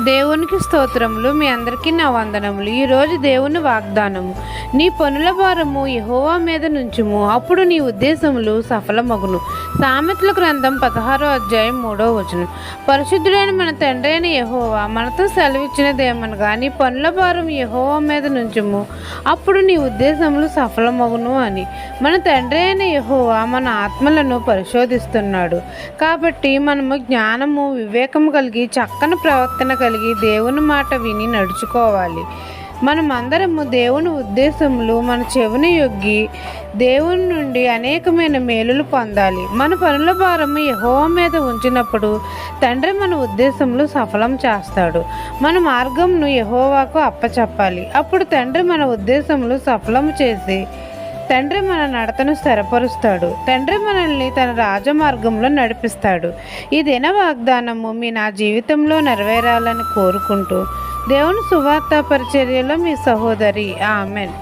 దేవునికి స్తోత్రములు. మీ అందరికీ నా వందనములు. ఈరోజు దేవుని వాగ్దానము, నీ పనుల భారము యెహోవా మీద నుంచుము, అప్పుడు నీ ఉద్దేశములు సఫలమగును. సామెతల గ్రంథం 16వ అధ్యాయం 3వ వచనం. పరిశుద్ధుడైన మన తండ్రి అయిన యెహోవా మనతో సెలవిచ్చినదేమనగా, నీ పనుల భారం యెహోవా మీద నుంచుము, అప్పుడు నీ ఉద్దేశములు సఫలమగును అని. మన తండ్రి అయిన యెహోవా మన ఆత్మలను పరిశోధిస్తున్నాడు. కాబట్టి మనము జ్ఞానము, వివేకము కలిగి, చక్కని ప్రవర్తన కలిగి దేవుని మాట విని నడుచుకోవాలి. మనమందరము దేవుని ఉద్దేశములు మన చెవిని యొగ్గి దేవుని నుండి అనేకమైన మేలులు పొందాలి. మన పనుల భారము యెహోవా మీద ఉంచినప్పుడు తండ్రి మన ఉద్దేశములు సఫలం చేస్తాడు. మన మార్గంను యెహోవాకు అప్పచెప్పాలి. అప్పుడు తండ్రి మన ఉద్దేశములు సఫలము చేసి తండ్రి మన నడతను స్థిరపరుస్తాడు. తండ్రి మనల్ని తన రాజమార్గంలో నడిపిస్తాడు. ఈ దిన వాగ్దానము నా జీవితంలో నెరవేరాలని కోరుకుంటూ దేవుని సువార్త పరిచర్యలో మీ సహోదరి. ఆమెన్.